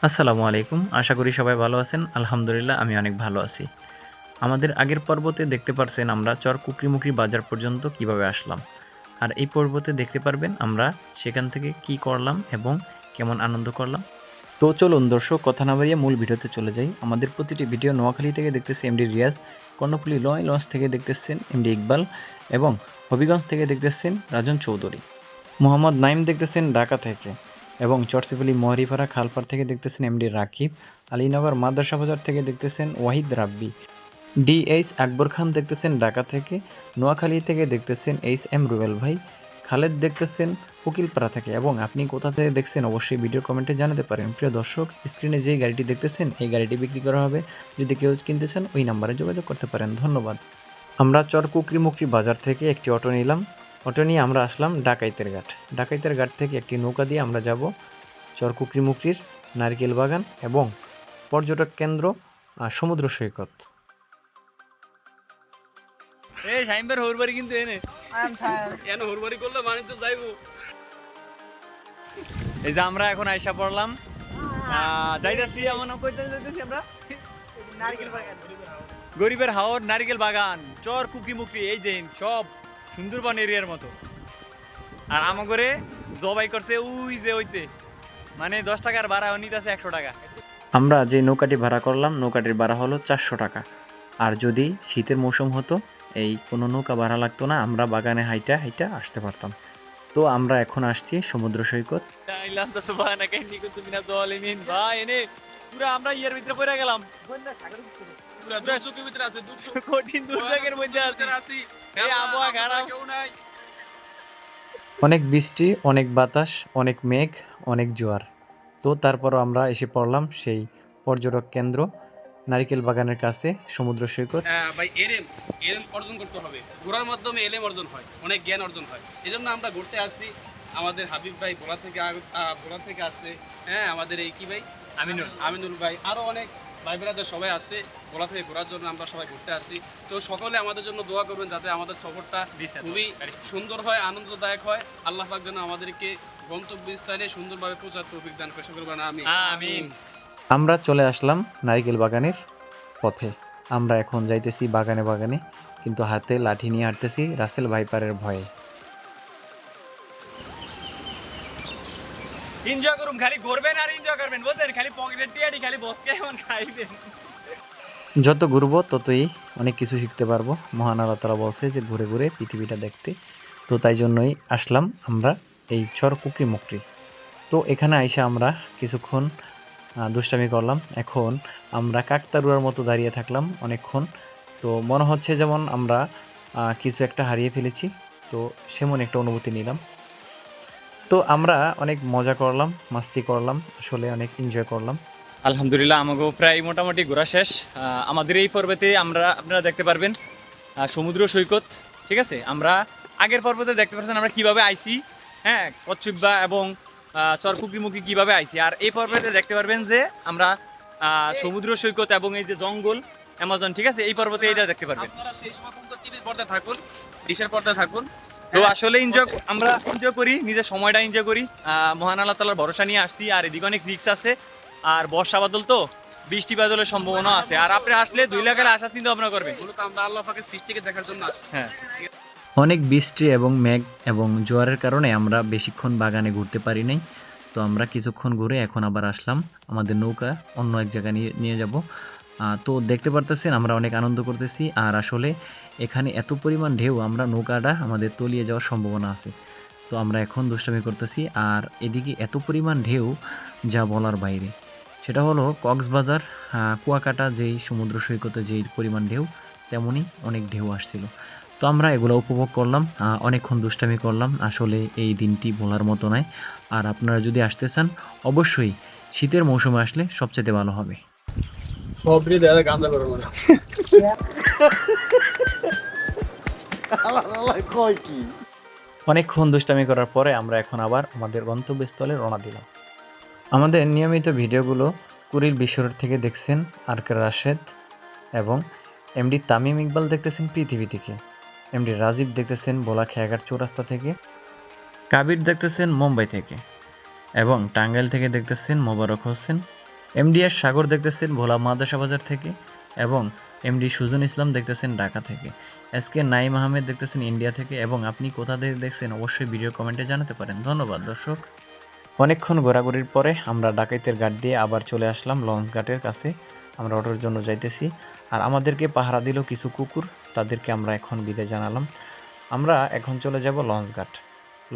আসসালামু আলাইকুম। আশা করি সবাই ভালো আছেন। আলহামদুলিল্লাহ আমি অনেক ভালো আছি। আমাদের আগের পর্বতে দেখতে পারছেন আমরা চর কুকরিমুকরি বাজার পর্যন্ত কিভাবে আসলাম। আর এই পর্বতে দেখতে পারবেন আমরা সেখান থেকে কি করলাম এবং কেমন আনন্দ করলাম। তো চলুন দর্শক কথা না বাড়িয়ে মূল ভিডিওতে চলে যাই। আমাদের প্রতিটি ভিডিও নোয়াখালী থেকে দেখতেছি এমডি রিয়াজ, কর্ণফুলী লঞ্চ থেকে দেখতেছেন এমডি ইকবাল এবং হবিগঞ্জ থেকে দেখতেছেন রাজন চৌধুরী। মোহাম্মদ নাইম দেখতেছেন ঢাকা থেকে এবং চরসিফুলি মহরিপাড়া খালপাড় থেকে দেখতেছেন এমডি রাকিব, আলীনগর মাদ্রাসা বাজার থেকে দেখতেছেন ওয়াহিদ রাব্বি, ডিএইচ আকবর খান দেখতেছেন ঢাকা থেকে, নোয়াখালী থেকে দেখতেছেন এইচ এম রুবেল ভাই, খালেদ দেখতেছেন উকিলপাড়া থেকে এবং আপনি কোথা থেকে দেখছেন অবশ্যই ভিডিও কমেন্টে জানাতে পারেন। প্রিয় দর্শক, স্ক্রিনে যেই গাড়িটি দেখতেছেন এই গাড়িটি বিক্রি করা হবে। যদি কেউ কিনতে চান ওই নাম্বারে যোগাযোগ করতে পারেন। ধন্যবাদ। আমরা চর কুকরিমুকরি বাজার থেকে একটি অটো নিলাম। অটো নিয়ে আমরা আসলাম ডাকাইতের ঘাট। ডাকাইতের ঘাট থেকে একটি নৌকা দিয়ে আমরা যাব চর কুকরিমুকরির নারকেল বাগান এবং পর্যটক কেন্দ্র সমুদ্র সৈকত। এই সাইমবার হোরবাড়ি কিন্তু এনে এনে হোরবাড়ি করলে মানে তো যাইবো। এই যে আমরা এখন আইসা পড়লাম, যাইতাছি এমন কইতে যাইতাছি আমরা নারকেল বাগান, গরিবের হাওর নারকেল বাগান, চর কুকরিমুকরি, এই যে সব সুন্দরবন এরিয়ার মতো। আর আমাগরে জবাই করছে ওই যে ওইতে, মানে 10 টাকার ভাড়া নিতেছে 100 টাকা। আমরা যে নৌকাটি ভাড়া করলাম নৌকাটির ভাড়া হলো 400 টাকা। আর যদি শীতের মৌসুম হতো এই কোনো নৌকা ভাড়া লাগতো না, আমরা বাগানে হাইটা হাইটা আসতে পারতাম। তো আমরা এখন আসছি সমুদ্র সৈকত। আইলাম তো সুবহানা কাইনি কুনতু মিনাজ জালিমিন। ভাই এনে পুরো আমরা ইয়ার ভিতরে পড়ে গেলাম, পুরো দুর্যোগের ভিতরে আছে, দুর্যোগ কঠিন দুর্যোগের মধ্যে আছি। এই আবহাওয়া খারাপ, কেউ নাই। অনেক বৃষ্টি, অনেক বাতাস, অনেক মেঘ, অনেক জোয়ার। তো তারপরও আমরা এসে পড়লাম সেই পর্যটক কেন্দ্র নারিকেল বাগানের কাছে সমুদ্র সৈকত। ভাই এলএম অর্জন করতে হবে। ঘোরার মাধ্যমে এলএম অর্জন হয়, অনেক জ্ঞান অর্জন হয়। এই জন্য আমরা ঘুরতে আসছি। আমাদের হাবিব ভাই ভোলা থেকে আসছে। হ্যাঁ, আমাদের এই কি ভাই আমিনুল ভাই, আরও অনেক ভাই বেড়াদের সবাই আসছে ভোলা থেকে ঘোরার জন্য। আমরা সবাই ঘুরতে আসছি। তো সকলে আমাদের জন্য দোয়া করবেন যাতে আমাদের সফরটা খুবই সুন্দর হয়, আনন্দদায়ক হয়। আল্লাহ পাক যেন আমাদেরকে গন্তব্যস্থানে সুন্দরভাবে পৌঁছার তৌফিক দান করে। সকল বলেন আমিন। আমিন। আমরা চলে আসলাম নারিকেল বাগানের পথে। আমরা এখন যাইতেছি বাগানে বাগানে, কিন্তু হাতে লাঠি নিয়ে হাঁটতেছি রাসেল ভাইপারের ভয়ে। এনজয় করুন, খালি ঘুরবেন আর এনজয় করবেন, বুঝলেন? খালি পকেটের টিয়ারি খালি বসকে এমন খাইবেন। যত ঘুরবো ততই অনেক কিছু শিখতে পারবো। মহান আল্লাহ তাআলা বলছে যে ঘুরে ঘুরে পৃথিবীটা দেখতে। তো তাই জন্যই আসলাম আমরা এই চর কুকরিমুকরি। তো এখানে আইসা আমরা কিছুক্ষণ দুষ্টামি করলাম। এখন আমরা কাকতাড়ুয়ার মতো দাঁড়িয়ে থাকলাম অনেকক্ষণ। তো মনে হচ্ছে যেমন আমরা কিছু একটা হারিয়ে ফেলেছি। তো সেমন একটা অনুভূতি নিলাম। তো আমরা অনেক মজা করলাম, মাস্তি করলাম, আসলে অনেক এনজয় করলাম। আলহামদুলিল্লাহ আমাকে প্রায় মোটামুটি ঘোরা শেষ। আমাদের এই পর্বতে আপনারা দেখতে পারবেন সমুদ্র সৈকত। ঠিক আছে, আমরা আগের পর্বতে দেখতে পাচ্ছেন আমরা কিভাবে আইছি, হ্যাঁ, কচ্ছুব্বা এবং চরকুকরিমুখী কিভাবে আইছি। আর এই পর্বতে দেখতে পারবেন যে আমরা সমুদ্র সৈকত এবং এই যে জঙ্গল অ্যামাজন, ঠিক আছে, এই পর্বতে এটা দেখতে পারবেন। আপনারা সেই সময় টিভির পর্দায় থাকুন, ডিশের পর্দায় থাকুন। তো আসলে আমরা এনজয় করি, নিজের সময়টা এনজয় করি। মহান আল্লাহ তাআলার ভরসা নিয়ে আসছি। আর এদিকে অনেক রিস্ক আছে, আর বর্ষা বাদল তো, বৃষ্টি বাদলের সম্ভাবনা আছে। আর আপনি আসলে 2 লাখ আসার চিন্তা ভাবনা করবেন। মূলত আমরা আল্লাহ পাকের সৃষ্টিকে দেখার জন্য আসছি। হ্যাঁ, অনেক বৃষ্টি এবং মেঘ এবং জোয়ারের কারণে আমরা বেশিক্ষণ বাগানে ঘুরতে পারি নাই। তো আমরা কিছুক্ষণ ঘুরে এখন আবার আসলাম আমাদের নৌকা অন্য এক জায়গায় নিয়ে যাব। তো দেখতে পারতেছেন আমরা অনেক আনন্দ করতেছি। আর আসলে এখানে এত পরিমাণ ঢেউ, আমরা নৌকাটা আমাদের তলিয়ে যাওয়ার সম্ভাবনা আছে। তো আমরা এখন দুষ্টামি করতেছি। আর এদিকে এত পরিমাণ ঢেউ যা বলার বাইরে। সেটা হলো কক্সবাজার কুয়াকাটা যেই সমুদ্র সৈকতে যেই পরিমাণ ঢেউ, তেমনই অনেক ঢেউ আসছিল। তো আমরা এগুলো উপভোগ করলাম, অনেকক্ষণ দুষ্টামি করলাম। আসলে এই দিনটি বলার মতো নয়। আর আপনারা যদি আসতে চান অবশ্যই শীতের মৌসুমে আসলে সবচেয়ে ভালো হবে। সবরি দাদা গান্দা করে মনে অনেকক্ষণ দুষ্টামি করার পরে আমরা এখন আবার আমাদের গন্তব্যস্থলে রওনা দিলাম। আমাদের নিয়মিত ভিডিওগুলো কুড়িল বিশ্বরোড থেকে দেখছেন আরকে রাশেদ এবং এমডি তামিম ইকবাল দেখতেছেন পৃথিবী থেকে, এমডি রাজীব দেখতেছেন ভোলা খেয়াঘাট চৌরাস্তা থেকে, কাবির দেখতেছেন মুম্বাই থেকে এবং টাঙ্গাইল থেকে দেখতেছেন মোবারক হোসেন এমডিএস সাগর দেখতেছেন ভোলা মাদ্রাসা বাজার থেকে এবং এমডি সুজন ইসলাম দেখতেছেন ঢাকা থেকে। এসকে নাইম আহমেদ দেখতেছেন ইন্ডিয়া থেকে এবং আপনি কোথা থেকে দেখছেন অবশ্যই ভিডিও কমেন্টে জানাতে পারেন। ধন্যবাদ দর্শক। অনেকক্ষণ ঘোরাঘুরির পরে আমরা ডাকাইতের ঘাট দিয়ে আবার চলে আসলাম লঞ্চ ঘাটের কাছে। আমরা অটোর জন্য যাইতেছি আর আমাদেরকে পাহারা দিল কিছু কুকুর, তাদেরকে আমরা এখন বিদায় জানালাম। আমরা এখন চলে যাব লঞ্চ ঘাট।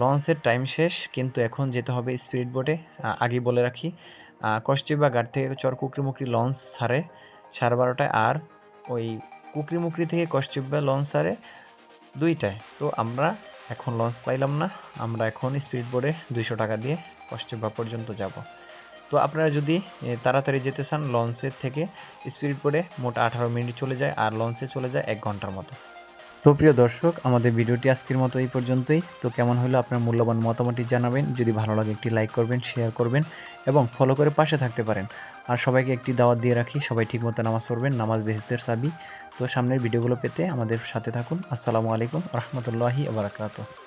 লঞ্চের টাইম শেষ, কিন্তু এখন যেতে হবে স্পিড বোটে। আগেই বলে রাখি, কষ্টিবা ঘাট থেকে চর কুকরিমুকরি লঞ্চ ছাড়ে 12:30টায়, আর ওই কুকরিমুকরি থেকে কষ্টিবা লঞ্চ ছাড়ে 2টায়। তো আমরা এখন লঞ্চ পাইলাম না, আমরা এখন স্পিড বোটে 200 টাকা দিয়ে কষ্টিবা পর্যন্ত যাব। তো আপনারা যদি তাড়াতাড়ি যেতে চান, লঞ্চের থেকে স্পিড বোটে মোট 18 মিনিট চলে যায় আর লঞ্চে চলে যায় 1 ঘন্টার মতো। তো প্রিয় দর্শক, আমাদের ভিডিওটি আজকের মতো এই পর্যন্তই। তো কেমন হলো আপনার মূল্যবান মতামতটি জানাবেন। যদি ভালো লাগে একটি লাইক করবেন, শেয়ার করবেন এবং ফলো করে পাশে থাকতে পারেন। আর সবাইকে একটি দাওয়াত দিয়ে রাখি, সবাই ঠিকমতো নামাজ পড়বেন, নামাজ বেহেশতের চাবি। তো সামনের ভিডিওগুলো পেতে আমাদের সাথে থাকুন। আসসালামু আলাইকুম রহমতুল্লাহি ওয়া বারাকাতুহু।